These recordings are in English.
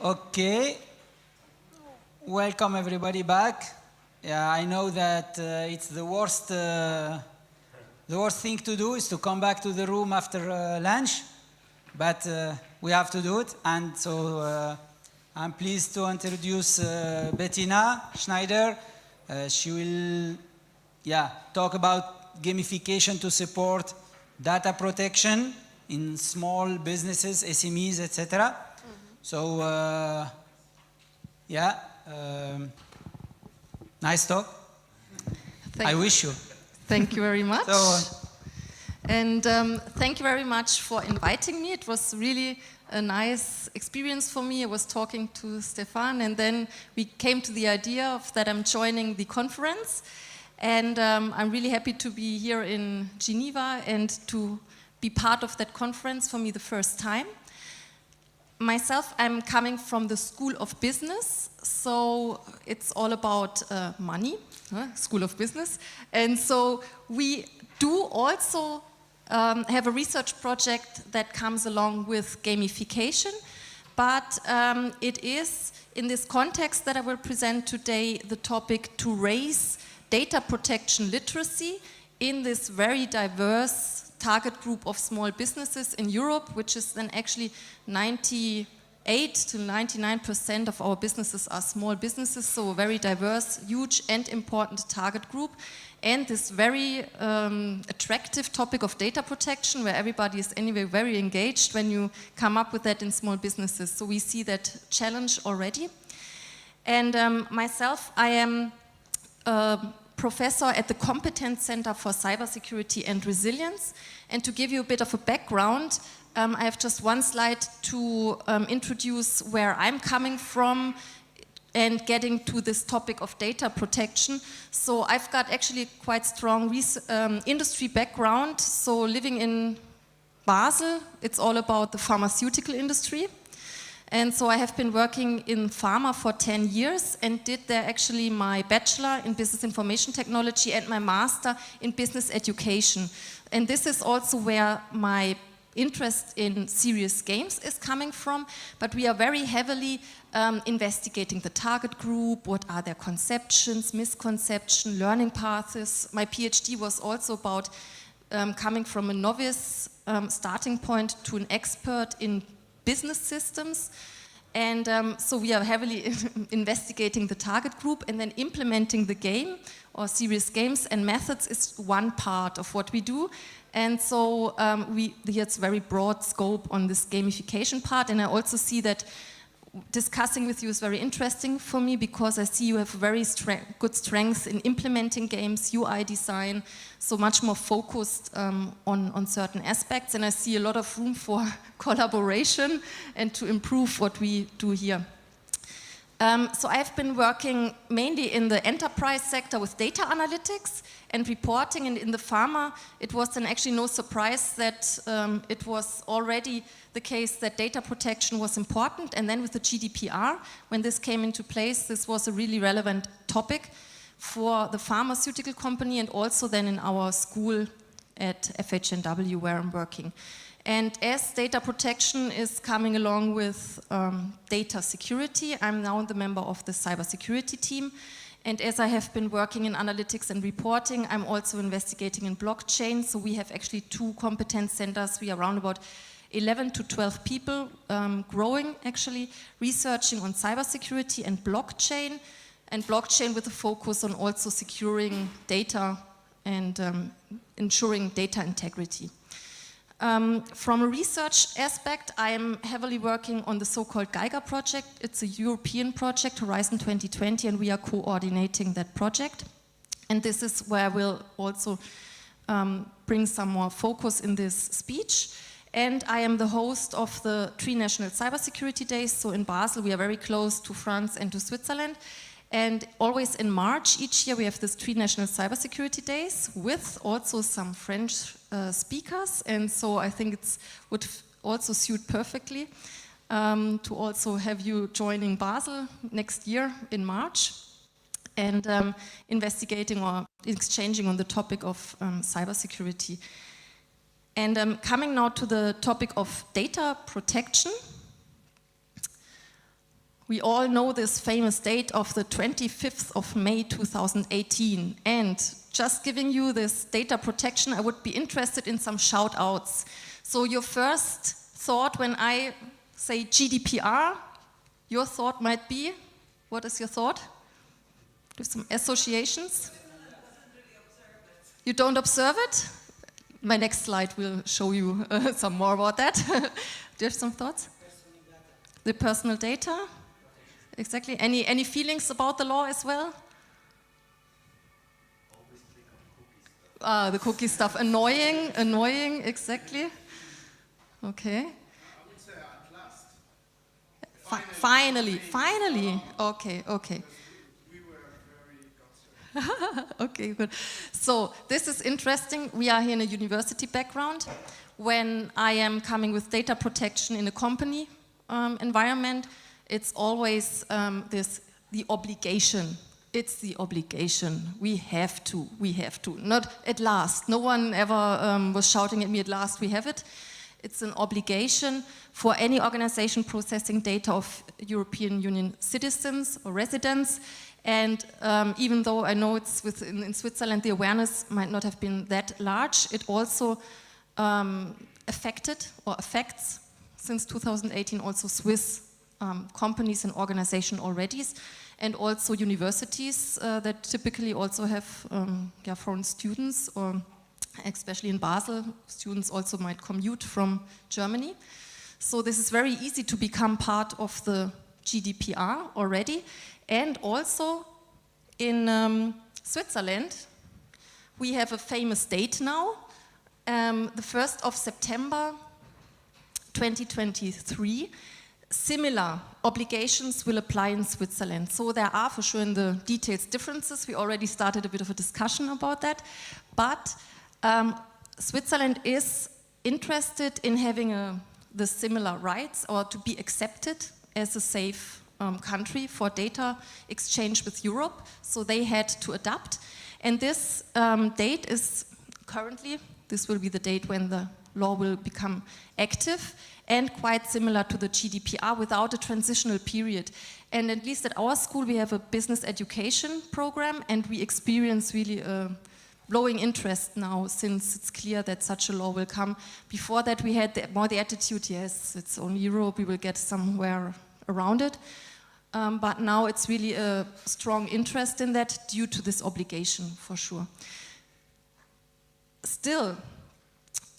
Okay, welcome everybody back. Yeah, I know that it's the worst thing to do is to come back to the room after lunch, but we have to do it. And so I'm pleased to introduce Bettina Schneider. She will talk about gamification to support data protection in small businesses, SMEs, etc. So, nice talk. I wish you. Thank you very much. And thank you very much for inviting me. It was really a nice experience for me. I was talking to Stefan, and then we came to the idea of that I'm joining the conference. And I'm really happy to be here in Geneva and to be part of that conference for me the first time. Myself, I'm coming from the School of Business, so it's all about money, School of Business. And so we do also have a research project that comes along with gamification, but it is in this context that I will present today the topic to raise data protection literacy in this very diverse target group of small businesses in Europe, which is then actually 98 to 99% of our businesses are small businesses, so a very diverse, huge and important target group. And this very attractive topic of data protection, where everybody is anyway very engaged when you come up with that in small businesses. So we see that challenge already. And myself, I am professor at the Competence Center for Cybersecurity and Resilience. And to give you a bit of a background, I have just one slide to introduce where I'm coming from and getting to this topic of data protection. So I've got actually quite strong industry background. So living in Basel, it's all about the pharmaceutical industry. And so I have been working in pharma for 10 years and did there actually my bachelor in business information technology and my master in business education. And this is also where my interest in serious games is coming from, but we are very heavily investigating the target group, what are their conceptions, misconceptions, learning paths. My PhD was also about coming from a novice starting point to an expert in business systems. And so we are heavily investigating the target group, and then implementing the game or serious games and methods is one part of what we do. And so it's very broad scope on this gamification part. And I also see that discussing with you is very interesting for me, because I see you have very good strengths in implementing games, UI design, so much more focused on certain aspects. And I see a lot of room for collaboration and to improve what we do here. So I've been working mainly in the enterprise sector with data analytics and reporting, and in the pharma it was then actually no surprise that it was already the case that data protection was important, and then with the GDPR, when this came into place, this was a really relevant topic for the pharmaceutical company and also then in our school at FHNW where I'm working. And as data protection is coming along with data security, I'm now the member of the cybersecurity team. And as I have been working in analytics and reporting, I'm also investigating in blockchain. So we have actually 2 competence centers. We are around about 11 to 12 people growing, actually, researching on cybersecurity and blockchain with a focus on also securing data and ensuring data integrity. From a research aspect, I am heavily working on the so-called GEIGER project. It's a European project, Horizon 2020, and we are coordinating that project. And this is where we'll also bring some more focus in this speech. And I am the host of the 3 national cybersecurity days. So in Basel, we are very close to France and to Switzerland. And always in March each year we have these 3 national cybersecurity days with also some French speakers, and so I think it would also suit perfectly to also have you joining Basel next year in March and investigating or exchanging on the topic of cybersecurity. And coming now to the topic of data protection. we all know this famous date of the 25th of May 2018. And just giving you this data protection, I would be interested in some shout-outs. So your first thought when I say GDPR, your thought might be, what is your thought? Do some associations? You don't observe it? My next slide will show you some more about that. Do you have some thoughts? The personal data? Exactly. Any feelings about the law as well? Always click on The cookie stuff. Annoying, exactly. Okay. I would say at last. Finally. Okay. We were very concerned. Okay, good. So this is interesting. We are here in a university background. When I am coming with data protection in a company environment, it's always the obligation. It's the obligation. We have to. Not at last. No one ever was shouting at me, at last we have it. It's an obligation for any organization processing data of European Union citizens or residents. And even though I know it's in Switzerland, the awareness might not have been that large, it also affects since 2018 also Swiss companies and organizations already, and also universities that typically also have foreign students, or especially in Basel, students also might commute from Germany. So this is very easy to become part of the GDPR already. And also in Switzerland, we have a famous date now, the 1st of September 2023. Similar obligations will apply in Switzerland. So there are for sure in the details differences. We already started a bit of a discussion about that. But Switzerland is interested in having the similar rights, or to be accepted as a safe country for data exchange with Europe. So they had to adapt. And this date is currently, this will be the date when the law will become active, and quite similar to the GDPR without a transitional period. And at least at our school, we have a business education program, and we experience really a growing interest now, since it's clear that such a law will come. Before that, we had more the attitude, yes, it's only Europe, we will get somewhere around it. But now it's really a strong interest in that due to this obligation, for sure. Still,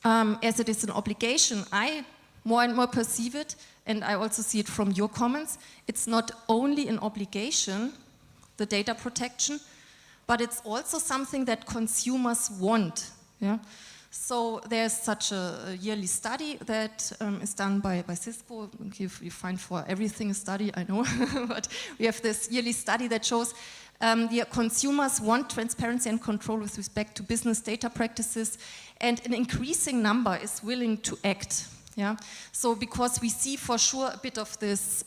as it is an obligation, I more and more perceive it, and I also see it from your comments, it's not only an obligation, the data protection, but it's also something that consumers want. Yeah? So there's such a yearly study that is done by Cisco. You find for everything a study, I know, but we have this yearly study that shows the consumers want transparency and control with respect to business data practices, and an increasing number is willing to act. Yeah? So because we see for sure a bit of this,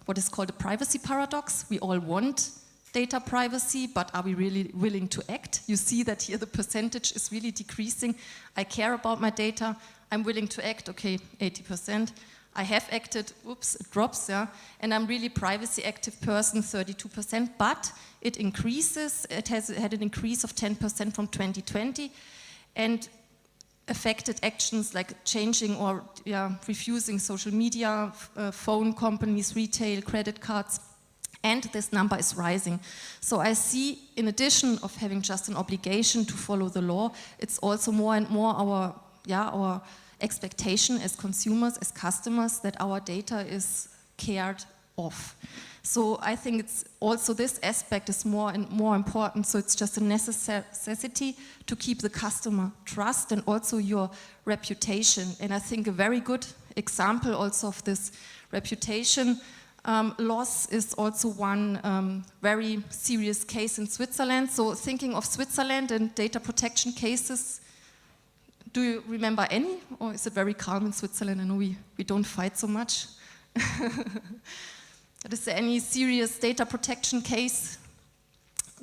what is called a privacy paradox. We all want data privacy, but are we really willing to act? You see that here the percentage is really decreasing. I care about my data, I'm willing to act, okay, 80%. I have acted, oops, it drops, yeah. And I'm really privacy active person, 32%, but it increases, it has had an increase of 10% from 2020, and affected actions like changing or refusing social media, phone companies, retail, credit cards, and this number is rising. So I see, in addition of having just an obligation to follow the law, it's also more and more our expectation as consumers, as customers, that our data is cared of. So I think it's also this aspect is more and more important. So it's just a necessity to keep the customer trust and also your reputation. And I think a very good example also of this reputation loss is also one very serious case in Switzerland. So thinking of Switzerland and data protection cases, do you remember any? Or is it very calm in Switzerland? I know we don't fight so much. But is there any serious data protection case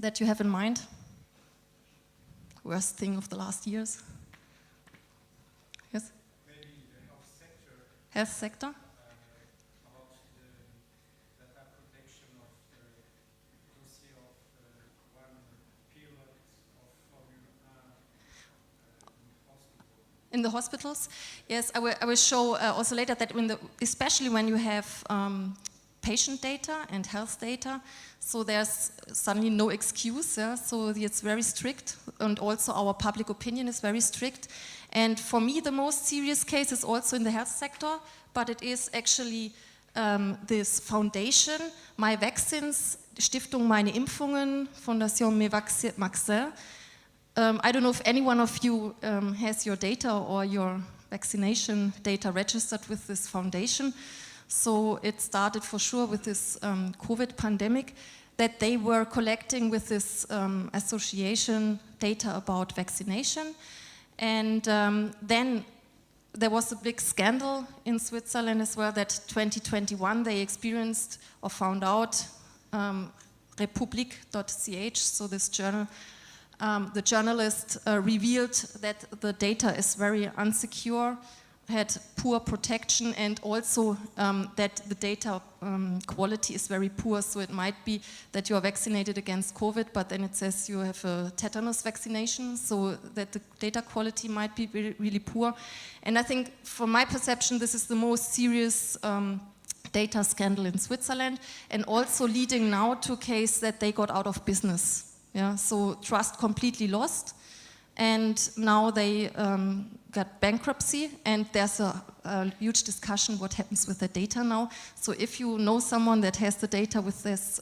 that you have in mind? Worst thing of the last years? Yes? Maybe the health sector. Health sector? About the data In the hospitals, yes, I will show also later that especially when you have patient data and health data, so there's suddenly no excuse, yeah? So it's very strict, and also our public opinion is very strict. And for me, the most serious case is also in the health sector, but it is actually this foundation, My Vaccines, Stiftung Meine Impfungen, Fondation Mes Vaccins. I don't know if any one of you has your data or your vaccination data registered with this foundation. So it started for sure with this COVID pandemic, that they were collecting with this association data about vaccination. And then there was a big scandal in Switzerland as well, that 2021 they experienced or found out Republik.ch, so this journal, the journalist revealed that the data is very unsecure, had poor protection, and also that the data quality is very poor. So it might be that you are vaccinated against COVID, but then it says you have a tetanus vaccination, so that the data quality might be really, really poor. And I think, from my perception, this is the most serious data scandal in Switzerland, and also leading now to a case that they got out of business. Yeah, so trust completely lost, and now they got bankruptcy, and there's a huge discussion what happens with the data now. So if you know someone that has the data with this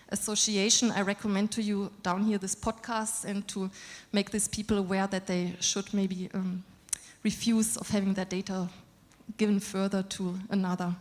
association, I recommend to you down here this podcast, and to make these people aware that they should maybe refuse of having their data given further to another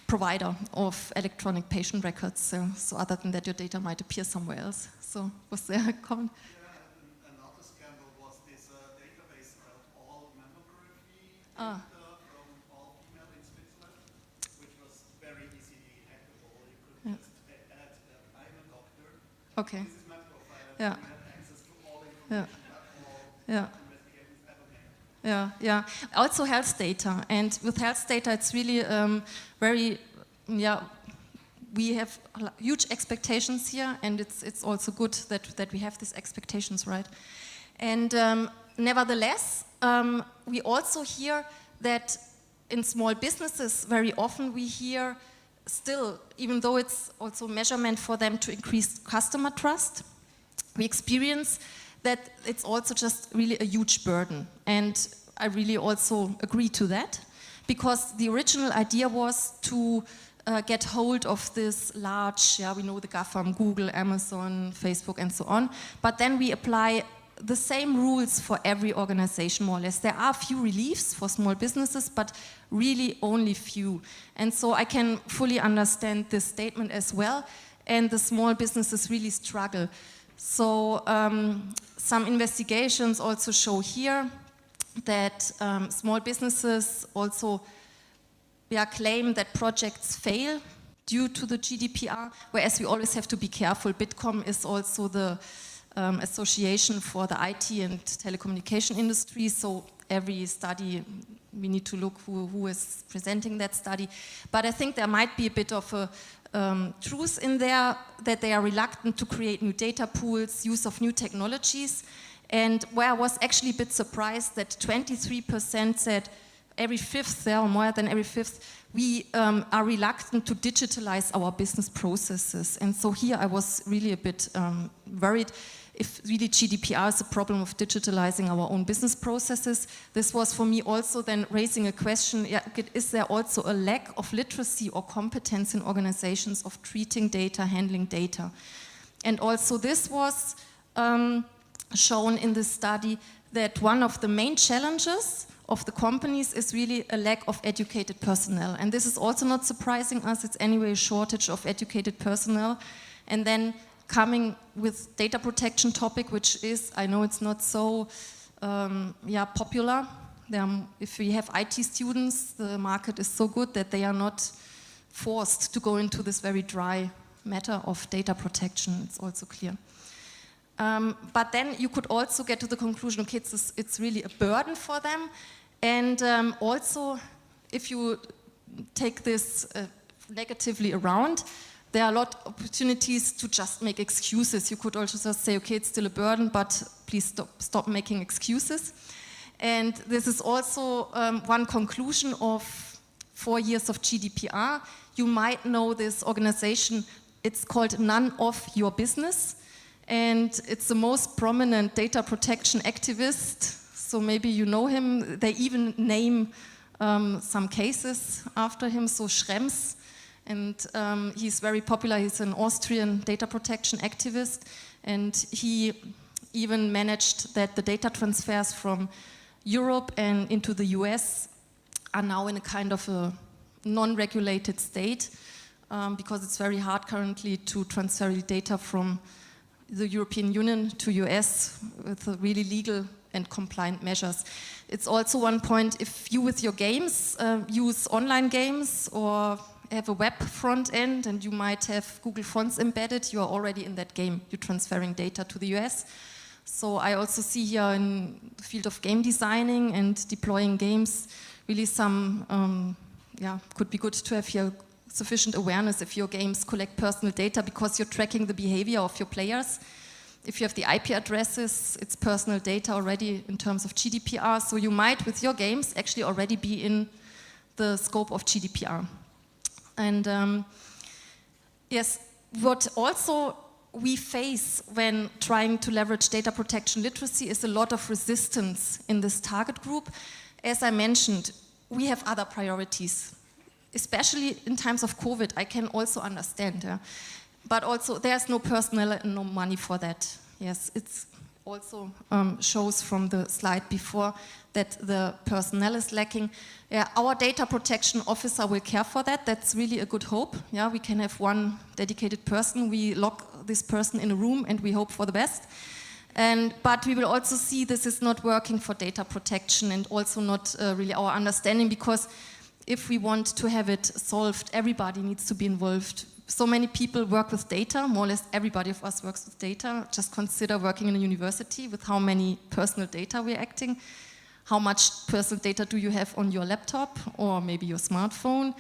provider of electronic patient records. So other than that, your data might appear somewhere else. So was there a comment? Yeah, another scandal was this database about all mammography data from all female in Switzerland, which was very easily hackable. You could just add that I'm a doctor. Okay. This is my profile. Yeah. You have access to all information, not all Yeah. investigations ever made. Yeah, yeah. Also health data, and with health data, it's really very, we have huge expectations here, and it's also good that we have these expectations, right? And nevertheless, we also hear that in small businesses, very often we hear still, even though it's also measurement for them to increase customer trust, we experience that it's also just really a huge burden. And I really also agree to that, because the original idea was to get hold of this large, we know the GAFAM, Google, Amazon, Facebook, and so on, but then we apply the same rules for every organization, more or less. There are few reliefs for small businesses, but really only few. And so I can fully understand this statement as well, and the small businesses really struggle. So some investigations also show here that small businesses also claim that projects fail due to the GDPR, whereas we always have to be careful. Bitkom is also the association for the IT and telecommunication industry, so every study, we need to look who is presenting that study. But I think there might be a bit of a truth in there, that they are reluctant to create new data pools, use of new technologies, and where I was actually a bit surprised that 23% said every fifth, or more than every fifth, we are reluctant to digitalize our business processes. And so here I was really a bit worried if really GDPR is a problem of digitalizing our own business processes. This was for me also then raising a question, is there also a lack of literacy or competence in organizations of treating data, handling data? And also this was shown in this study, that one of the main challenges of the companies is really a lack of educated personnel. And this is also not surprising us, it's anyway a shortage of educated personnel. And then coming with data protection topic, which is, I know it's not so popular. If we have IT students, the market is so good that they are not forced to go into this very dry matter of data protection, it's also clear. But then you could also get to the conclusion, okay, it's really a burden for them. And also, if you take this negatively around, there are a lot of opportunities to just make excuses. You could also just say, okay, it's still a burden, but please stop making excuses. And this is also one conclusion of 4 years of GDPR. You might know this organization, it's called None of Your Business. And it's the most prominent data protection activist. So maybe you know him. They even name some cases after him, so Schrems. And he's very popular. He's an Austrian data protection activist. And he even managed that the data transfers from Europe and into the US are now in a kind of a non-regulated state because it's very hard currently to transfer data from the European Union to US with really legal and compliant measures. It's also one point, if you with your games use online games or have a web front end and you might have Google Fonts embedded, you are already in that game. You're transferring data to the US. So I also see here in the field of game designing and deploying games, really some, could be good to have here sufficient awareness if your games collect personal data because you're tracking the behavior of your players. If you have the IP addresses, it's personal data already in terms of GDPR. So you might, with your games, actually already be in the scope of GDPR. And yes, what also we face when trying to leverage data protection literacy is a lot of resistance in this target group. As I mentioned, we have other priorities, especially in times of COVID. I can also understand, but also there's no personnel and no money for that. Yes, it's also shows from the slide before that the personnel is lacking. Our data protection officer will care for that. That's really a good hope. Yeah, we can have one dedicated person. We lock this person in a room and we hope for the best. But we will also see this is not working for data protection and also not really our understanding, because if we want to have it solved, everybody needs to be involved. So many people work with data, more or less everybody of us works with data. Just consider working in a university with how many personal data we're acting. How much personal data do you have on your laptop or maybe your smartphone?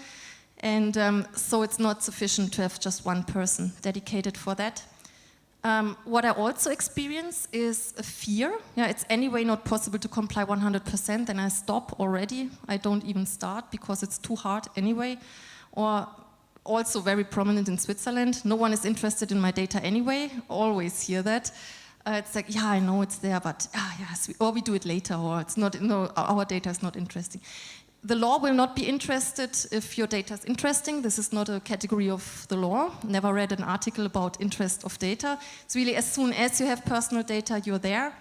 And so it's not sufficient to have just one person dedicated for that. What I also experience is a fear. Yeah, it's anyway not possible to comply 100%, then I stop already. I don't even start because it's too hard anyway. Or also very prominent in Switzerland, no one is interested in my data anyway. Always hear that. It's like, yeah, I know it's there, but yes, or we do it later, or it's not. No, our data is not interesting. The law will not be interested if your data is interesting. This is not a category of the law. Never read an article about interest of data. It's really as soon as you have personal data, you're there.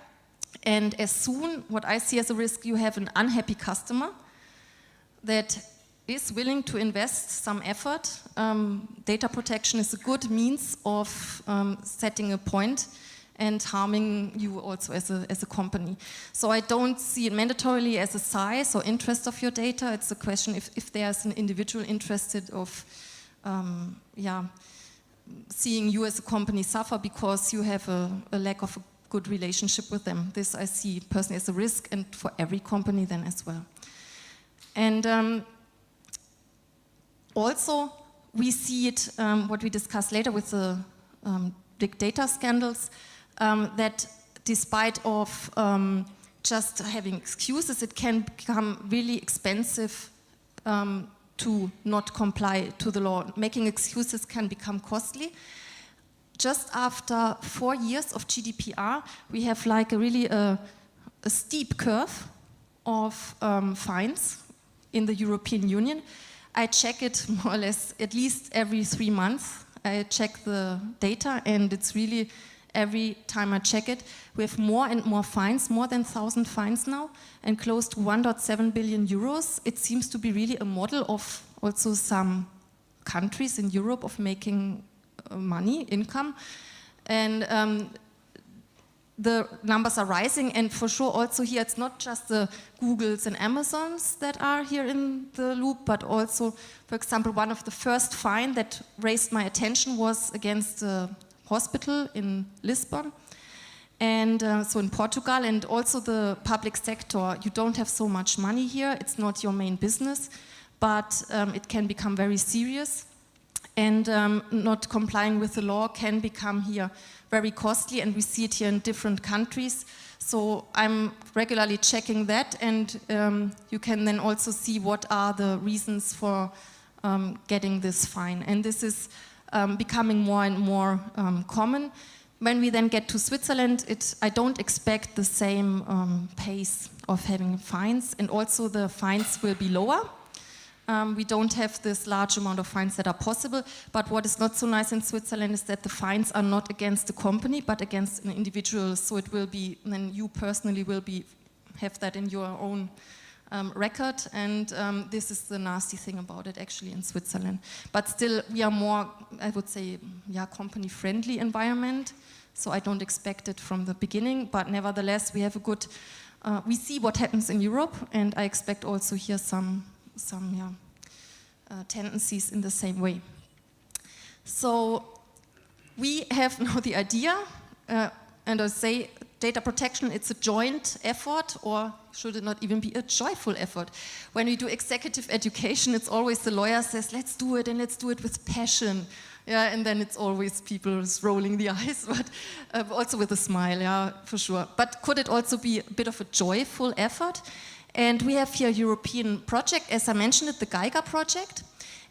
And as soon, what I see as a risk, you have an unhappy customer that is willing to invest some effort. Data protection is a good means of setting a point and harming you also as a company. So I don't see it mandatorily as a size or interest of your data. It's a question if there's an individual interested of seeing you as a company suffer because you have a lack of a good relationship with them. This I see personally as a risk, and for every company then as well. And also we see it, what we discuss later with the big data scandals, that despite of just having excuses, it can become really expensive to not comply to the law. Making excuses can become costly. Just after 4 years of GDPR, we have like a steep curve of fines in the European Union. I check it more or less at least every 3 months. I check the data, and it's really every time I check it, we have more and more fines, more than 1,000 fines now, and close to 1.7 billion euros. It seems to be really a model of also some countries in Europe of making money, income. And the numbers are rising, and for sure also here it's not just the Googles and Amazons that are here in the loop, but also, for example, one of the first fine that raised my attention was against the hospital in Lisbon, and so in Portugal, and also the public sector. You don't have so much money here, it's not your main business, but it can become very serious, and not complying with the law can become here very costly, and we see it here in different countries. So I'm regularly checking that, and you can then also see what are the reasons for getting this fine. And this is becoming more and more common. When we then get to Switzerland, I don't expect the same pace of having fines, and also the fines will be lower. We don't have this large amount of fines that are possible, but what is not so nice in Switzerland is that the fines are not against the company, but against an individual, so it will be, then you personally will have that in your own record, and this is the nasty thing about it actually in Switzerland. But still, we are more, I would say, company-friendly environment, so I don't expect it from the beginning, but nevertheless, we have a good, we see what happens in Europe, and I expect also here some tendencies in the same way. So we have now the idea, and I say data protection, it's a joint effort, or should it not even be a joyful effort? When we do executive education, it's always the lawyer says, let's do it, and let's do it with passion. Yeah, and then it's always people rolling the eyes, but also with a smile, yeah, for sure. But could it also be a bit of a joyful effort? And we have here a European project, as I mentioned it, the Geiger project,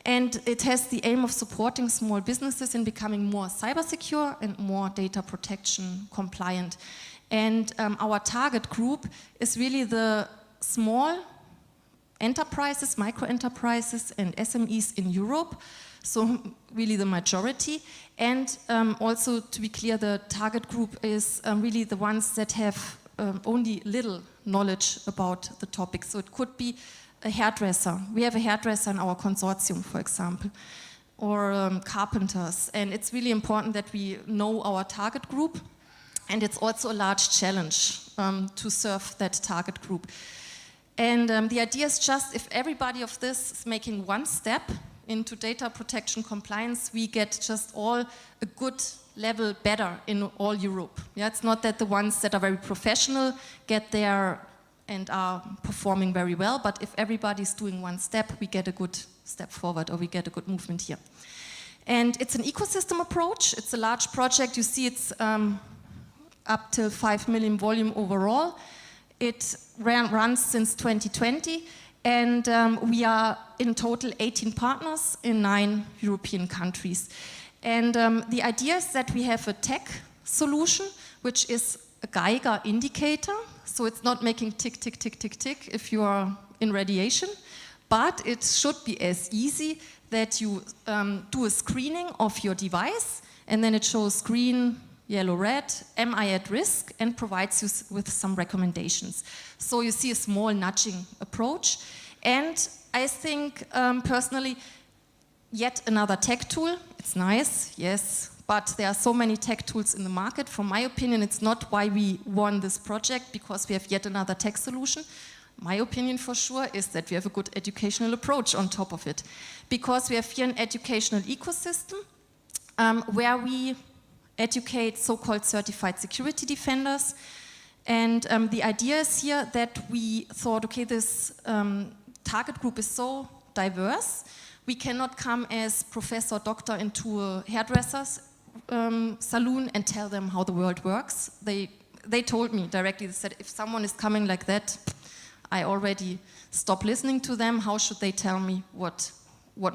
and it has the aim of supporting small businesses in becoming more cyber secure and more data protection compliant. And our target group is really the small enterprises, micro enterprises and SMEs in Europe, so really the majority. And also, to be clear, the target group is really the ones that have only little knowledge about the topic. So it could be a hairdresser. We have a hairdresser in our consortium, for example, or carpenters. And it's really important that we know our target group. And it's also a large challenge to serve that target group. And the idea is just, if everybody of this is making one step into data protection compliance, we get just all a good level better in all Europe. Yeah, it's not that the ones that are very professional get there and are performing very well, but if everybody's doing one step, we get a good step forward, or we get a good movement here. And it's an ecosystem approach. It's a large project. You see it's up to 5 million volume overall. It runs since 2020, and we are in total 18 partners in 9 European countries. And the idea is that we have a tech solution, which is a Geiger indicator. So it's not making tick, tick, tick, tick, tick if you are in radiation, but it should be as easy that you do a screening of your device, and then it shows green, yellow, red, am I at risk, and provides you with some recommendations. So you see a small nudging approach. And I think, personally, yet another tech tool. It's nice, yes, but there are so many tech tools in the market. From my opinion, it's not why we won this project, because we have yet another tech solution. My opinion, for sure, is that we have a good educational approach on top of it, because we have here an educational ecosystem where we educate so-called certified security defenders. And the idea is here that we thought, okay, this target group is so diverse, we cannot come as professor, doctor into a hairdresser's saloon and tell them how the world works. They told me directly, they said, if someone is coming like that, I already stop listening to them. How should they tell me what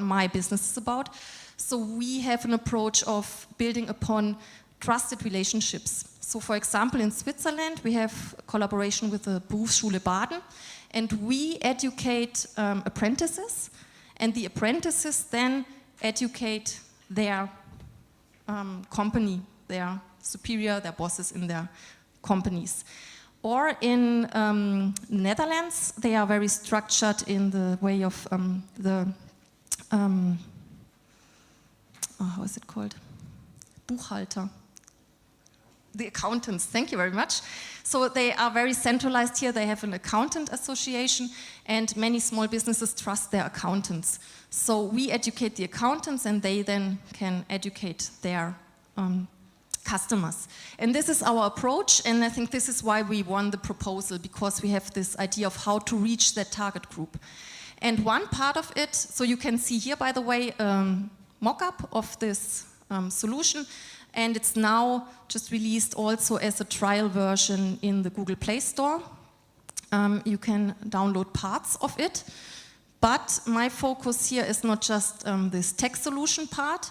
my business is about? So we have an approach of building upon trusted relationships. So for example, in Switzerland, we have a collaboration with the Berufsschule Baden, and we educate apprentices, and the apprentices then educate their company, their superior, their bosses in their companies. Or in Netherlands, they are very structured in the way of how is it called? Buchhalter. The accountants, thank you very much. So they are very centralized here. They have an accountant association, and many small businesses trust their accountants. So we educate the accountants, and they then can educate their customers. And this is our approach, and I think this is why we won the proposal, because we have this idea of how to reach that target group. And one part of it, so you can see here, by the way, mock-up of this solution. and it's now just released also as a trial version in the Google Play Store. You can download parts of it, but my focus here is not just this text solution part.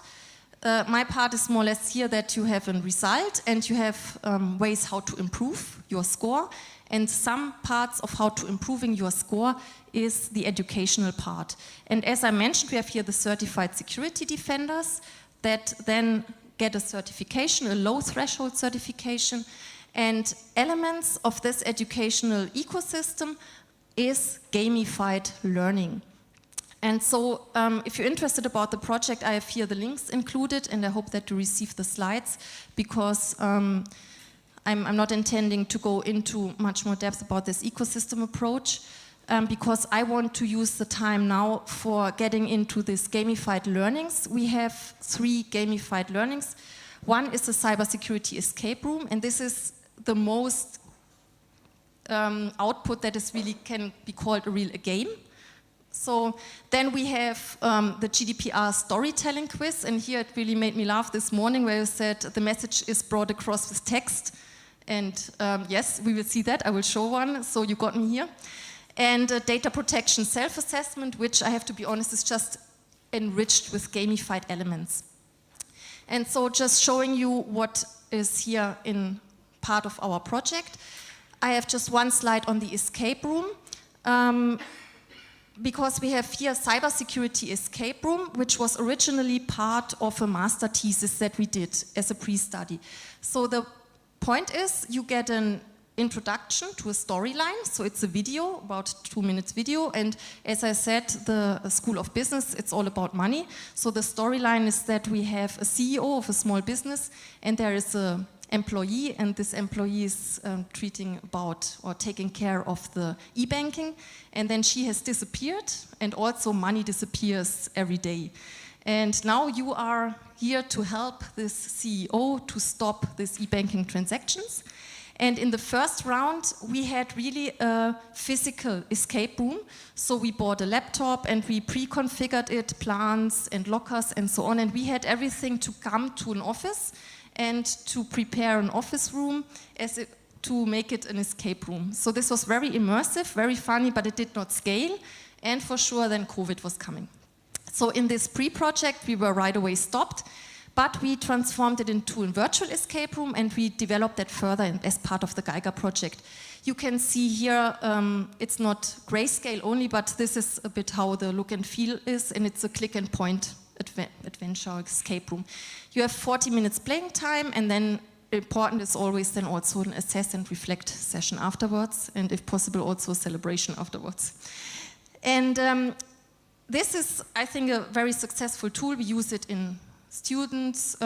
My part is more or less here that you have a result and you have ways how to improve your score, and some parts of how to improving your score is the educational part. And as I mentioned, we have here the certified security defenders that then get a certification, a low threshold certification, and elements of this educational ecosystem is gamified learning. And so if you're interested about the project, I have here the links included, and I hope that you receive the slides, because I'm not intending to go into much more depth about this ecosystem approach, because I want to use the time now for getting into this gamified learnings. We have 3 gamified learnings. One is the cybersecurity escape room, and this is the most output that is really can be called a game. So then we have the GDPR storytelling quiz, and here it really made me laugh this morning where you said the message is brought across with text. And yes, we will see that. I will show one, so you got me here. And data protection self-assessment, which I have to be honest is just enriched with gamified elements. And so just showing you what is here in part of our project. I have just one slide on the escape room. Because we have here cybersecurity escape room, which was originally part of a master thesis that we did as a pre-study. So the point is you get an introduction to a storyline, so it's a video, about 2 minutes video, and as I said, the School of Business, it's all about money. So the storyline is that we have a CEO of a small business, and there is a employee, and this employee is treating about or taking care of the e-banking, and then she has disappeared, and also money disappears every day. And now you are here to help this CEO to stop these e-banking transactions. And in the first round, we had really a physical escape room. So we bought a laptop and we pre-configured it, plants and lockers and so on, and we had everything to come to an office and to prepare an office room to make it an escape room. So this was very immersive, very funny, but it did not scale. And for sure, then COVID was coming. So in this pre-project, we were right away stopped, but we transformed it into a virtual escape room, and we developed that further as part of the Geiger project. You can see here, it's not grayscale only, but this is a bit how the look and feel is, and it's a click and point adventure escape room. You have 40 minutes playing time, and then important is always then also an assess and reflect session afterwards, and if possible also a celebration afterwards. And this is, I think, a very successful tool. We use it in students'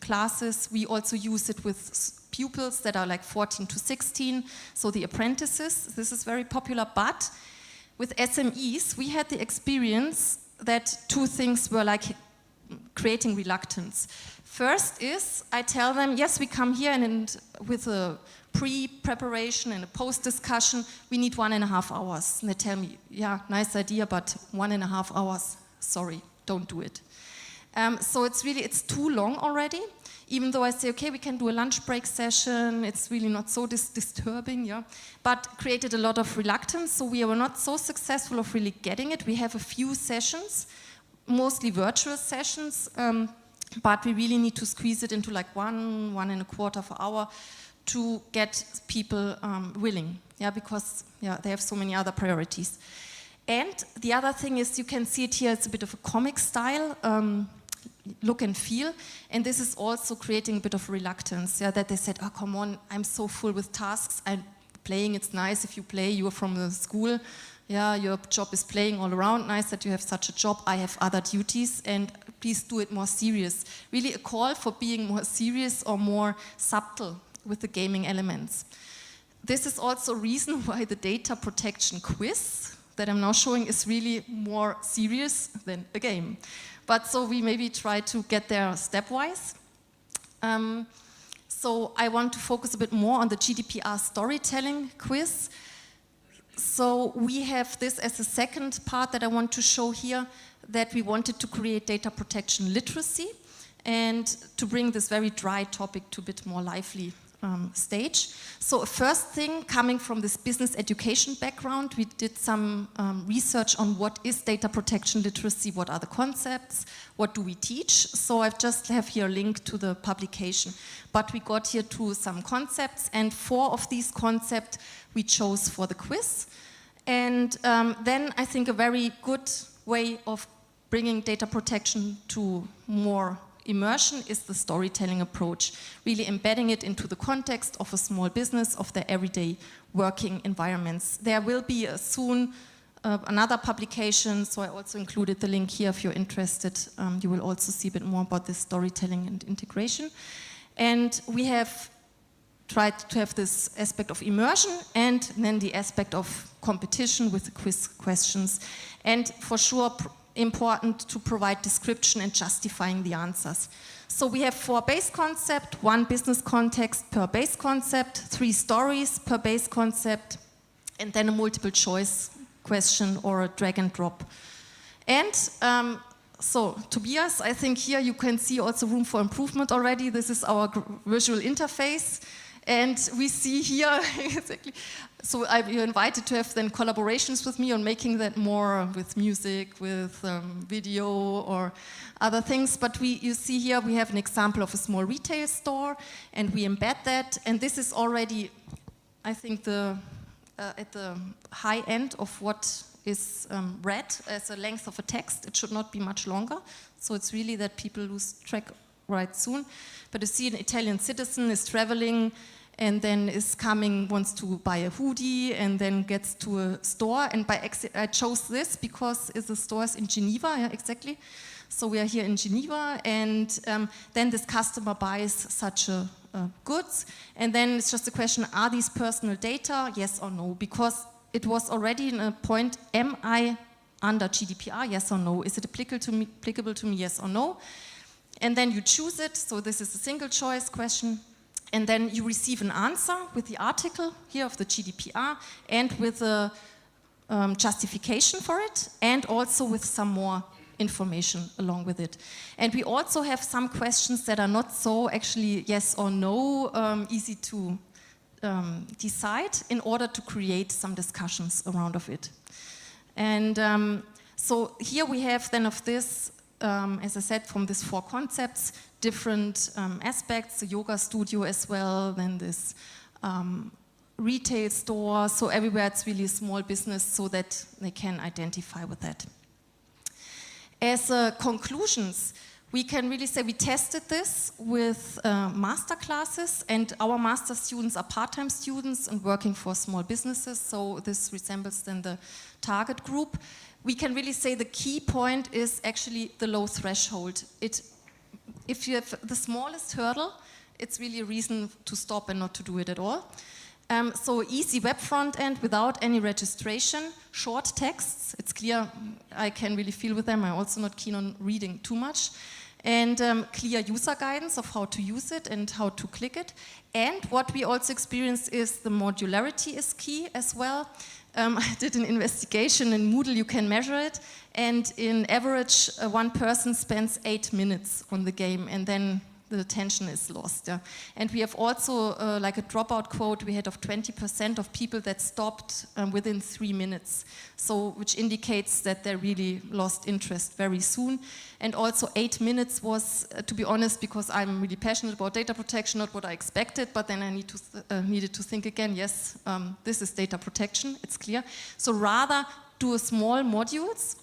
classes. We also use it with pupils that are like 14 to 16, so the apprentices. This is very popular, but with SMEs, we had the experience that 2 things were like creating reluctance. First is, I tell them, yes, we come here and with a pre-preparation and a post-discussion, we need 1.5 hours. And they tell me, yeah, nice idea, but 1.5 hours, sorry, don't do it. So it's too long already, even though I say, okay, we can do a lunch break session, it's really not so disturbing, yeah, but created a lot of reluctance, so we were not so successful of really getting it. We have a few sessions, mostly virtual sessions, but we really need to squeeze it into like 1.25 hour to get people willing, yeah, because they have so many other priorities. And the other thing is, you can see it here, it's a bit of a comic style, look and feel, and this is also creating a bit of reluctance, that they said, oh, come on, I'm so full with tasks, I'm playing, it's nice if you play, you're from the school, your job is playing all around, nice that you have such a job, I have other duties, and please do it more serious. Really a call for being more serious or more subtle with the gaming elements. This is also a reason why the data protection quiz that I'm now showing is really more serious than a game. But so we maybe try to get there stepwise. So I want to focus a bit more on the GDPR storytelling quiz. So we have this as a second part that I want to show here, that we wanted to create data protection literacy. and to bring this very dry topic to a bit more lively stage. So first thing, coming from this business education background, we did some research on what is data protection literacy, what are the concepts, what do we teach. So I just have here a link to the publication. But we got here to some concepts, and 4 of these concepts we chose for the quiz. And then I think a very good way of bringing data protection to more immersion is the storytelling approach, really embedding it into the context of a small business, of their everyday working environments. There will be soon another publication, so I also included the link here if you're interested. You will also see a bit more about this storytelling and integration. And we have tried to have this aspect of immersion and then the aspect of competition with the quiz questions. And for sure, important to provide description and justifying the answers. So we have 4 base concepts, 1 business context per base concept, 3 stories per base concept, and then a multiple choice question or a drag and drop. And so Tobias, I think here you can see also room for improvement already. This is our visual interface. And we see here, exactly, so you're invited to have then collaborations with me on making that more with music, with video or other things. But you see here we have an example of a small retail store, and we embed that. And this is already, I think, at the high end of what is read as a length of a text. It should not be much longer. So it's really that people lose track right soon. But you see an Italian citizen is traveling and then is coming, wants to buy a hoodie and then gets to a store. And I chose this because the store is in Geneva, yeah, exactly. So we are here in Geneva, and then this customer buys such goods. And then it's just a question, are these personal data, yes or no? Because it was already in a point, am I under GDPR, yes or no? Is it applicable to me, yes or no? And then you choose it, so this is a single choice question, and then you receive an answer with the article here of the GDPR and with a justification for it, and also with some more information along with it. And we also have some questions that are not so actually yes or no, easy to decide in order to create some discussions around of it. And so here we have then of this, as I said, from these 4 concepts, different aspects, the yoga studio as well, then this retail store, so everywhere it's really a small business so that they can identify with that. As conclusions, we can really say we tested this with master classes, and our master students are part-time students and working for small businesses, so this resembles then the target group. We can really say the key point is actually the low threshold. If you have the smallest hurdle, it's really a reason to stop and not to do it at all. So easy web front end without any registration, short texts, it's clear I can really feel with them. I'm also not keen on reading too much. And clear user guidance of how to use it and how to click it. And what we also experience is the modularity is key as well. I did an investigation in Moodle, you can measure it, and in average, 1 person spends 8 minutes on the game, and then the attention is lost. Yeah. And we have also like a dropout quote we had of 20% of people that stopped within 3 minutes, so which indicates that they really lost interest very soon. And also 8 minutes was, to be honest, because I'm really passionate about data protection, not what I expected, but then I needed to think again, yes, this is data protection, it's clear. So rather do a small modules,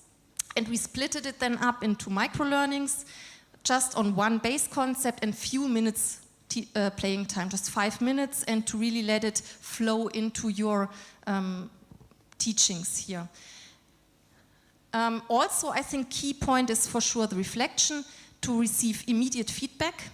and we splitted it then up into micro-learnings, just on 1 base concept and few minutes playing time, just 5 minutes, and to really let it flow into your teachings here. Also, I think key point is for sure the reflection, to receive immediate feedback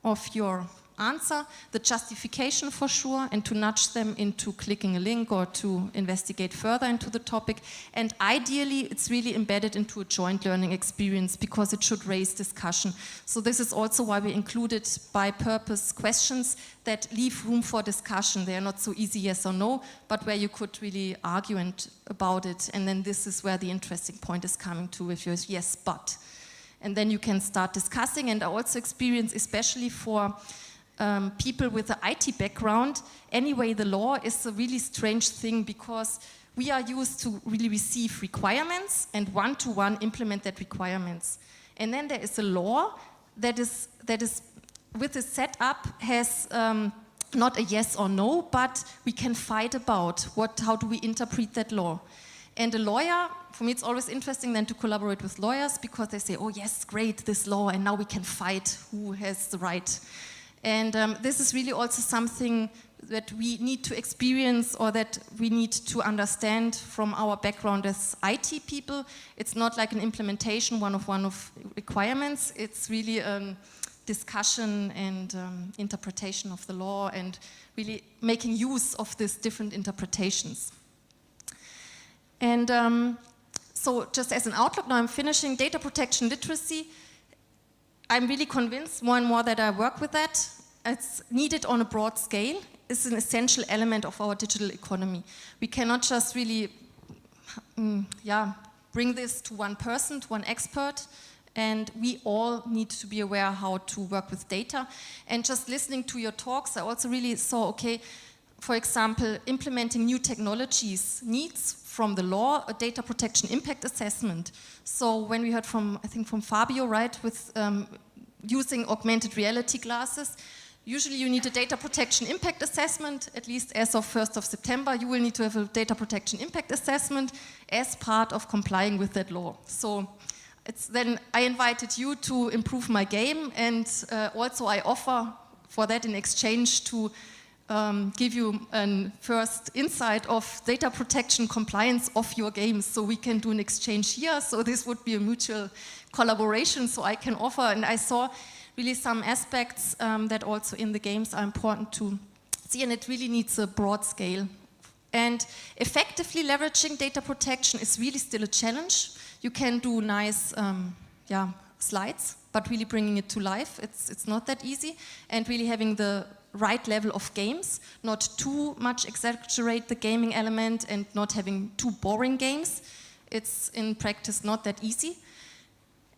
of your answer, the justification for sure, and to nudge them into clicking a link or to investigate further into the topic. And ideally, it's really embedded into a joint learning experience because it should raise discussion. So this is also why we included by purpose questions that leave room for discussion. They are not so easy yes or no, but where you could really argue about it. And then this is where the interesting point is coming to, if you're yes, but. And then you can start discussing. And I also experience, especially for people with an IT background, anyway, the law is a really strange thing because we are used to really receive requirements and one-to-one implement that requirements. And then there is a law that is with the setup has not a yes or no, but we can fight about how do we interpret that law. And a lawyer, for me it's always interesting then to collaborate with lawyers because they say, oh yes, great, this law, and now we can fight who has the right. And this is really also something that we need to experience or that we need to understand from our background as IT people. It's not like an implementation one of requirements. It's really discussion and interpretation of the law and really making use of these different interpretations. And so just as an outlook, now I'm finishing data protection literacy. I'm really convinced more and more that I work with that. It's needed on a broad scale. It's an essential element of our digital economy. We cannot just really bring this to one person, to one expert, and we all need to be aware how to work with data. And just listening to your talks, I also really saw, okay, for example, implementing new technologies needs from the law a data protection impact assessment. So when we heard from, I think from Fabio, right, with using augmented reality glasses, usually you need a data protection impact assessment, at least as of 1st of September, you will need to have a data protection impact assessment as part of complying with that law. So then I invited you to improve my game, and also I offer for that in exchange to give you a first insight of data protection compliance of your games, so we can do an exchange here. So this would be a mutual collaboration, so I can offer, and I saw really some aspects that also in the games are important to see, and it really needs a broad scale. And effectively leveraging data protection is really still a challenge. You can do nice slides, but really bringing it to life, it's not that easy. And really having the right level of games, not too much exaggerate the gaming element and not having too boring games. It's in practice not that easy.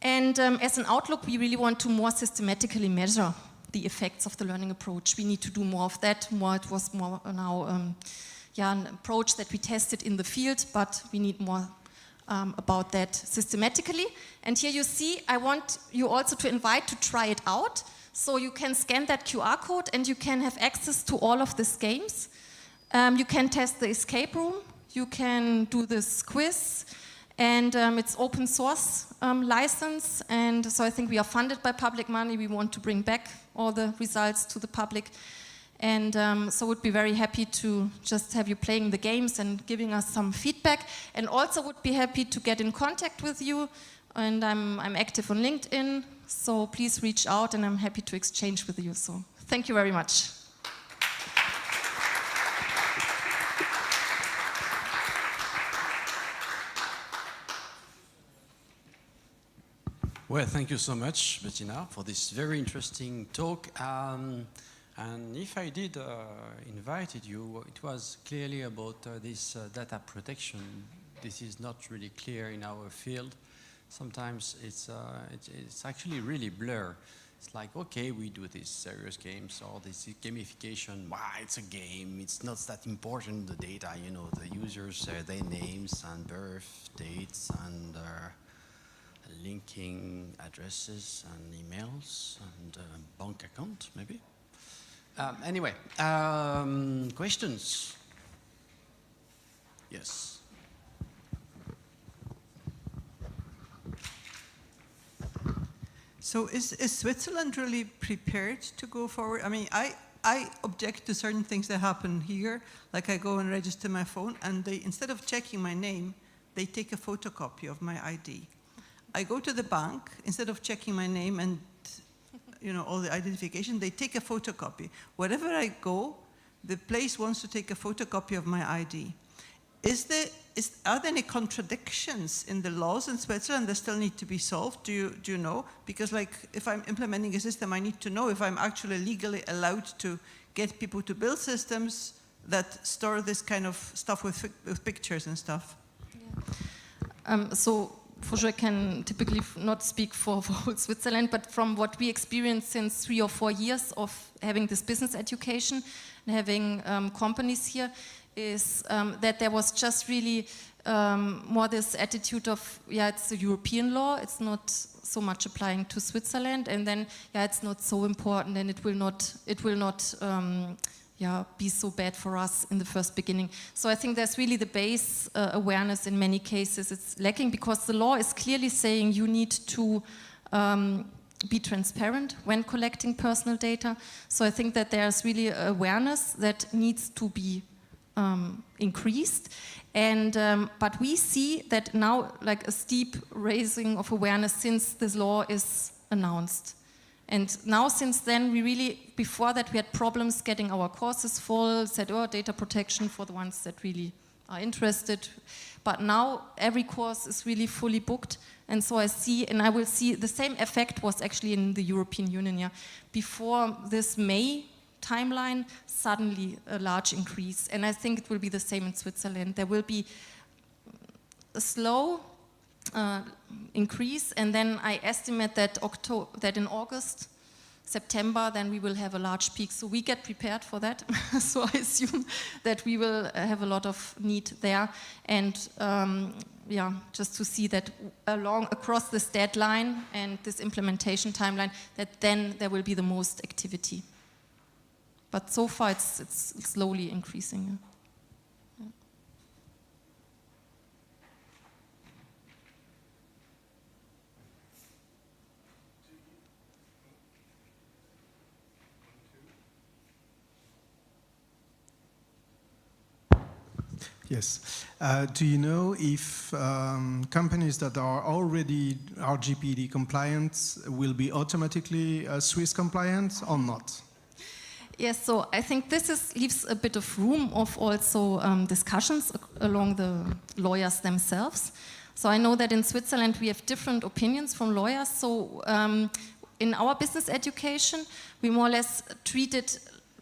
And as an outlook, we really want to more systematically measure the effects of the learning approach. We need to do more of that. It was more now an approach that we tested in the field, but we need more about that systematically. And here you see, I want you also to invite to try it out. So you can scan that QR code and you can have access to all of these games. You can test the escape room. You can do this quiz. And it's open source license. And so I think we are funded by public money. We want to bring back all the results to the public. And so would be very happy to just have you playing the games and giving us some feedback. And also would be happy to get in contact with you. And I'm active on LinkedIn, so please reach out and I'm happy to exchange with you. So thank you very much. Well, thank you so much, Bettina, for this very interesting talk. And if I did invited you, it was clearly about this data protection. This is not really clear in our field. Sometimes it's actually really blur. It's like, okay, we do these serious games or this gamification. Wow, it's a game. It's not that important, the data, you know, the users, their names and birth dates and linking addresses and emails and bank account, maybe. Anyway, questions? Yes. So is Switzerland really prepared to go forward? I mean, I object to certain things that happen here, like I go and register my phone, and they, instead of checking my name, they take a photocopy of my ID. I go to the bank, instead of checking my name and all the identification, they take a photocopy. Wherever I go, the place wants to take a photocopy of my ID. Are there any contradictions in the laws in Switzerland that still need to be solved? Do you know? Because like, if I'm implementing a system, I need to know if I'm actually legally allowed to get people to build systems that store this kind of stuff with pictures and stuff. Yeah. So for sure I can typically not speak for whole Switzerland, but from what we experienced since 3 or 4 years of having this business education and having companies here, is that there was just really more this attitude of, yeah, it's a European law, it's not so much applying to Switzerland, and then, yeah, it's not so important, and it will not be so bad for us in the first beginning. So I think there's really the base awareness in many cases. It's lacking because the law is clearly saying you need to be transparent when collecting personal data. So I think that there's really awareness that needs to be increased. And but we see that now, like a steep raising of awareness since this law is announced. And now since then, we really, before that we had problems getting our courses full, said, oh, data protection for the ones that really are interested. But now every course is really fully booked. And so I see, and I will see, the same effect was actually in the European Union. Yeah. Before this May timeline, suddenly a large increase. And I think it will be the same in Switzerland. There will be a slow increase, and then I estimate that in August, September, then we will have a large peak. So we get prepared for that. So I assume that we will have a lot of need there, and just to see that across this deadline and this implementation timeline, that then there will be the most activity. But so far, it's slowly increasing. Yeah. Yes. Do you know if companies that are already RGPD compliant will be automatically Swiss compliant or not? Yes, so I think this leaves a bit of room of also discussions along the lawyers themselves. So I know that in Switzerland we have different opinions from lawyers. So in our business education, we more or less treat it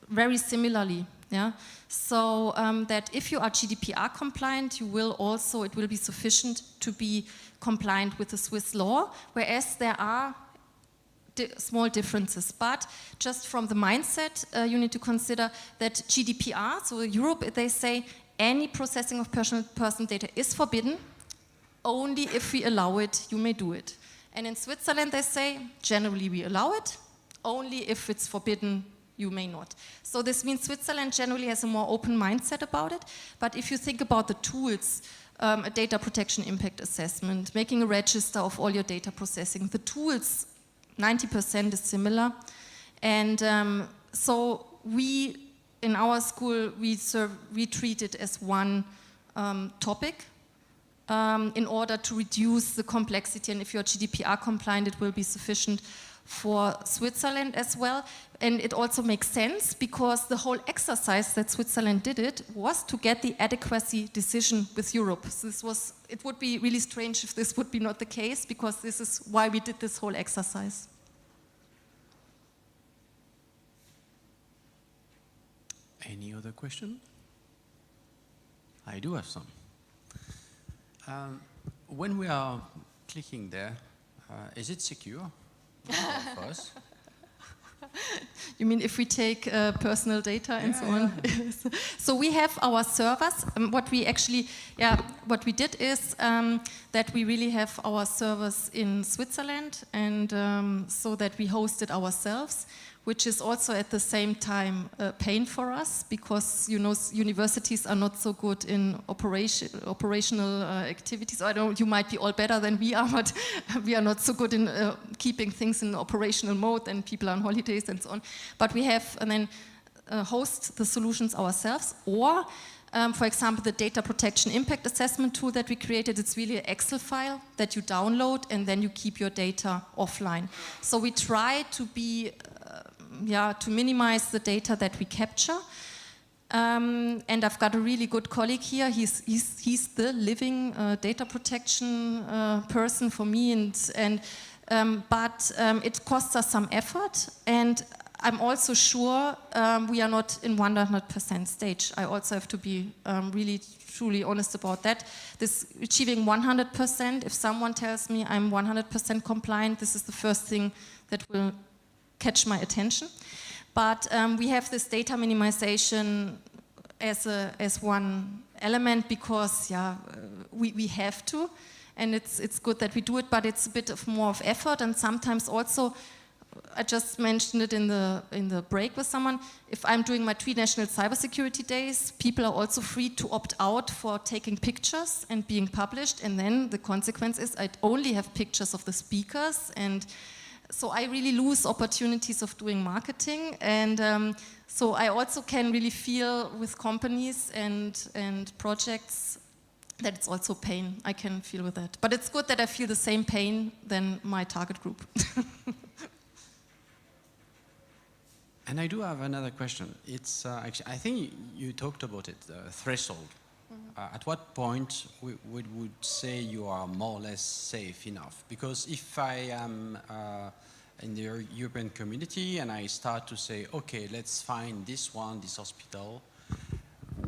very similarly. Yeah. So that if you are GDPR compliant, it will be sufficient to be compliant with the Swiss law, whereas there are small differences. But just from the mindset, you need to consider that GDPR, so Europe, they say any processing of personal data is forbidden. Only if we allow it, you may do it. And in Switzerland, they say generally we allow it. Only if it's forbidden, you may not. So this means Switzerland generally has a more open mindset about it. But if you think about the tools, a data protection impact assessment, making a register of all your data processing, the tools, 90% is similar. And so we, in our school, we treat it as one topic in order to reduce the complexity. And if you're GDPR compliant, it will be sufficient for Switzerland as well. And it also makes sense because the whole exercise that Switzerland did was to get the adequacy decision with Europe. So it would be really strange if this would be not the case, because this is why we did this whole exercise. Any other question? I do have some. When we are clicking there, is it secure? For us? You mean if we take personal data and so on? So we have our servers. What we did is that we really have our servers in Switzerland, and so that we host it ourselves, which is also at the same time a pain for us, because universities are not so good in operational activities. You might be all better than we are, but we are not so good in keeping things in operational mode, and people are on holidays and so on. But we have and then host the solutions ourselves, or for example, the data protection impact assessment tool that we created, it's really an Excel file that you download and then you keep your data offline. So we try to be to minimize the data that we capture. And I've got a really good colleague here. He's the living data protection person for me, but it costs us some effort. And I'm also sure we are not in 100% stage. I also have to be really truly honest about that. This achieving 100%, if someone tells me I'm 100% compliant, this is the first thing that will catch my attention. But we have this data minimization as one element because we have to, and it's good that we do it, but it's a bit of more of effort, and sometimes also, I just mentioned it in the break with someone, if I'm doing my 3 national cybersecurity days, people are also free to opt out for taking pictures and being published, and then the consequence is I only have pictures of the speakers, and so I really lose opportunities of doing marketing, and so I also can really feel with companies and projects that it's also pain. I can feel with that. But it's good that I feel the same pain than my target group. And I do have another question. It's actually, I think you talked about it, threshold. At what point we would say you are more or less safe enough? Because if I am in the European community and I start to say, okay, let's find this hospital,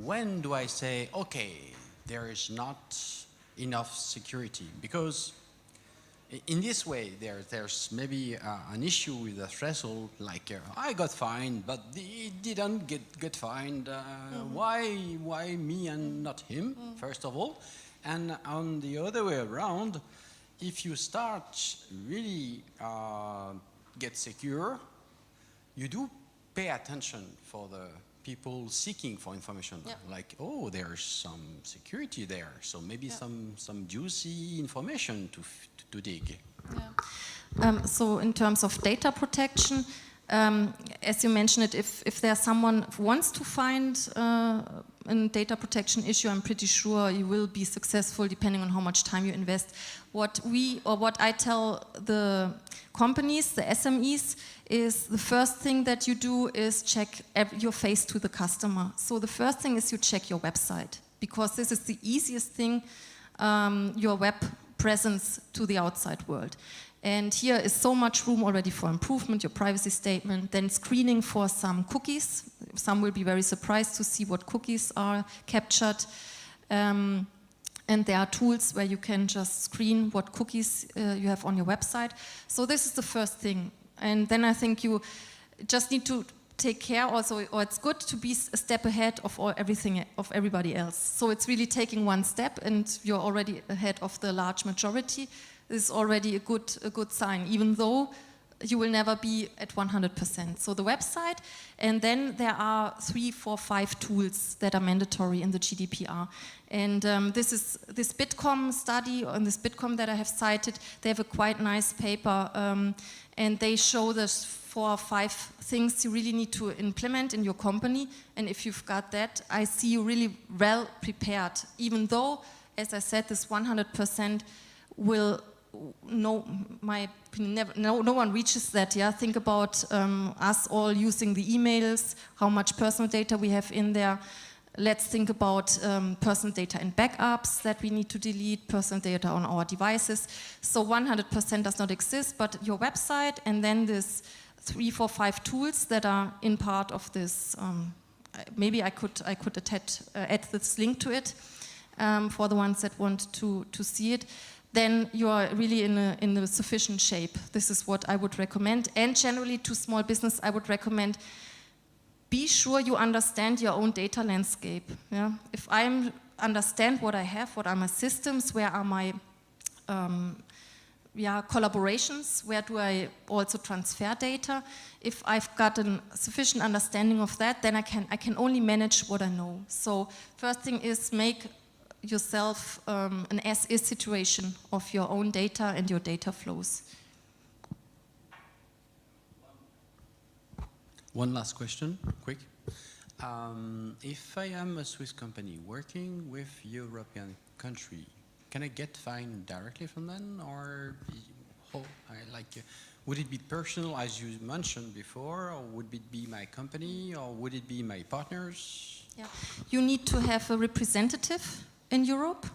when do I say, okay, there is not enough security? Because in this way, there's maybe an issue with the threshold, like I got fined, but he didn't get fined. Why me and not him, first of all? And on the other way around, if you start really get secure, you do pay attention for the people seeking for information, like, oh, there's some security there, so maybe some juicy information to dig. So in terms of data protection, as you mentioned it, if there's someone who wants to find a data protection issue, I'm pretty sure you will be successful depending on how much time you invest. What I tell the companies, the SMEs, is the first thing that you do is check your face to the customer. So the first thing is you check your website, because this is the easiest thing, your web presence to the outside world. And here is so much room already for improvement, your privacy statement, then screening for some cookies. Some will be very surprised to see what cookies are captured. And there are tools where you can just screen what cookies you have on your website. So this is the first thing. And then I think you just need to take care also, or it's good to be a step ahead of everybody else. So it's really taking one step, and you're already ahead of the large majority. This is already a good sign, even though you will never be at 100%. So the website, and then there are 3, 4, 5 tools that are mandatory in the GDPR. And this Bitkom study, and this Bitkom that I have cited, they have a quite nice paper, and they show there's 4 or 5 things you really need to implement in your company. And if you've got that, I see you really well prepared, even though, as I said, this 100% will, no one reaches that. Think about us all using the emails, how much personal data we have in there. Let's think about personal data in backups that we need to delete, personal data on our devices. So 100% does not exist, but your website, and then this 3, 4, 5 tools that are in part of this. Maybe I could add this link to it for the ones that want to see it. Then you are really in a sufficient shape. This is what I would recommend. And generally to small business, I would recommend, be sure you understand your own data landscape. If I understand what I have, what are my systems, where are my collaborations, where do I also transfer data, if I've got a sufficient understanding of that, then I can only manage what I know. So first thing is make yourself an as-is situation of your own data and your data flows. One last question, quick. If I am a Swiss company working with European country, can I get fined directly from them, or would it be personal, as you mentioned before, or would it be my company, or would it be my partners? You need to have a representative in Europe.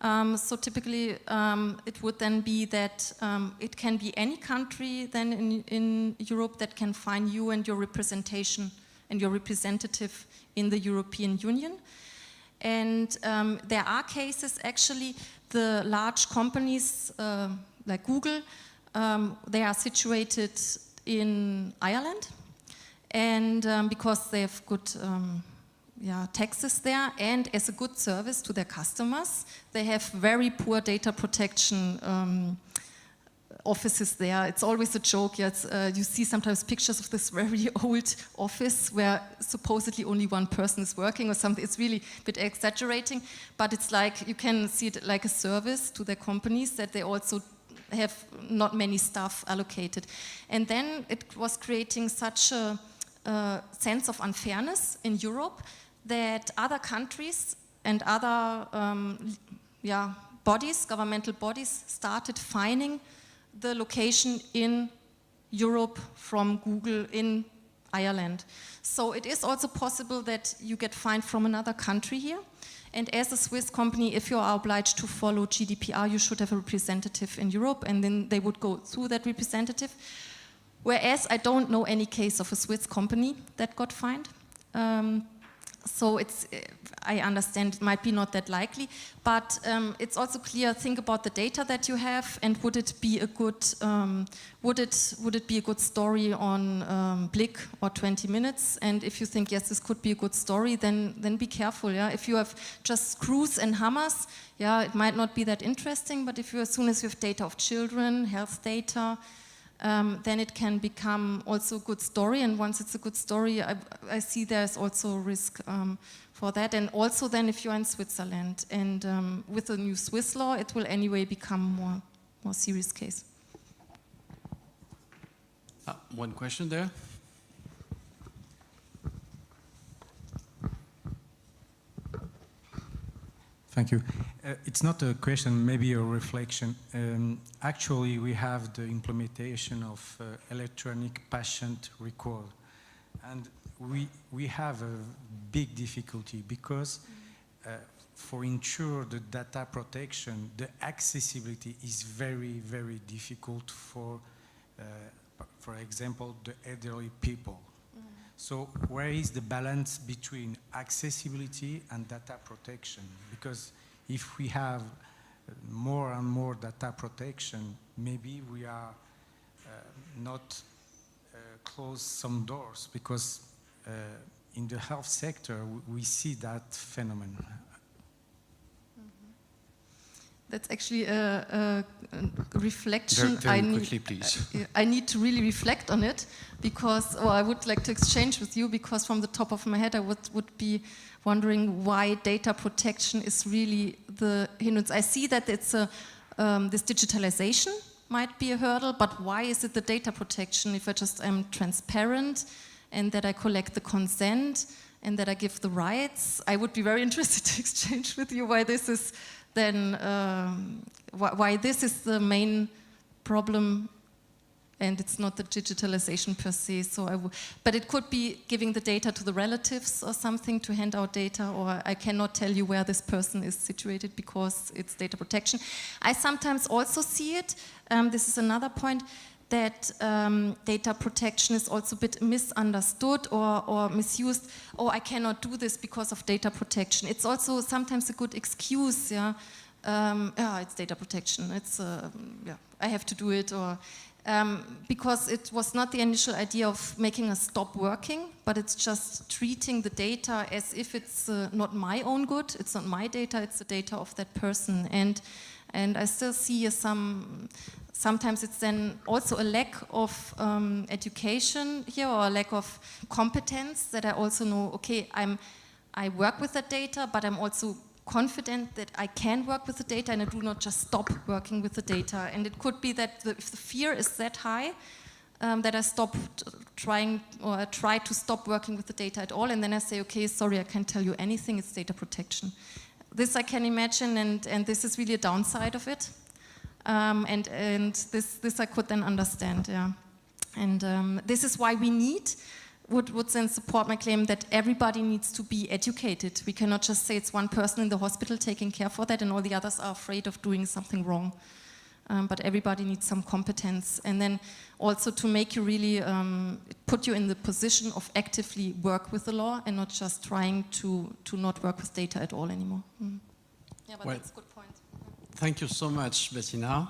So typically, it would then be that it can be any country then in Europe that can find you and your representation and your representative in the European Union. And there are cases, actually, the large companies like Google, they are situated in Ireland, and because they have good taxes there, and as a good service to their customers, they have very poor data protection offices there. It's always a joke. Yeah, you see sometimes pictures of this very old office where supposedly only one person is working or something. It's really a bit exaggerating, but it's like, you can see it like a service to their companies that they also have not many staff allocated. And then it was creating such a sense of unfairness in Europe that other countries and other bodies, governmental bodies, started fining the location in Europe from Google in Ireland. So it is also possible that you get fined from another country here. And as a Swiss company, if you are obliged to follow GDPR, you should have a representative in Europe, and then they would go through that representative. Whereas I don't know any case of a Swiss company that got fined. So I understand it might be not that likely, but it's also clear. Think about the data that you have, and would it be a good story on Blick or 20 Minutes? And if you think yes, this could be a good story, then be careful. Yeah, if you have just screws and hammers, yeah, it might not be that interesting. But if as soon as you have data of children, health data, then it can become also a good story. And once it's a good story, I see there's also a risk for that. And also then if you're in Switzerland, and with the new Swiss law, it will anyway become more serious case. One question there. Thank you. It's not a question, maybe a reflection. Actually, we have the implementation of electronic patient record. And we have a big difficulty because for ensure the data protection, the accessibility is very, very difficult for example, the elderly people. So where is the balance between accessibility and data protection? Because if we have more and more data protection, maybe we are not close some doors, because in the health sector we see that phenomenon. That's actually a reflection. Very quickly, please. I need to really reflect on it, because, I would like to exchange with you, because from the top of my head I would be wondering why data protection is really the hindrance. I see that it's this digitalization might be a hurdle, but why is it the data protection? If I just am transparent and that I collect the consent and that I give the rights, I would be very interested to exchange with you why this is then why this is the main problem, and it's not the digitalization per se. So but it could be giving the data to the relatives or something to hand out data, or I cannot tell you where this person is situated because it's data protection. I sometimes also see it, this is another point, that data protection is also a bit misunderstood or misused. Oh, I cannot do this because of data protection. It's also sometimes a good excuse, yeah. It's data protection. It's I have to do it, or because it was not the initial idea of making us stop working, but it's just treating the data as if it's not my own good. It's not my data. It's the data of that person, and I still see sometimes it's then also a lack of education here, or a lack of competence, that I also know, okay, I work with that data, but I'm also confident that I can work with the data, and I do not just stop working with the data. And it could be that if the fear is that high, that I stop trying, or I try to stop working with the data at all, and then I say, okay, sorry, I can't tell you anything, it's data protection. This I can imagine, and this is really a downside of it. And this I could then understand, yeah. And this is why we need would then support my claim that everybody needs to be educated. We cannot just say it's one person in the hospital taking care for that and all the others are afraid of doing something wrong. But everybody needs some competence. And then also to make you really, put you in the position of actively work with the law and not just trying to not work with data at all anymore. Yeah, but Well, that's a good point. Thank you so much, Bettina.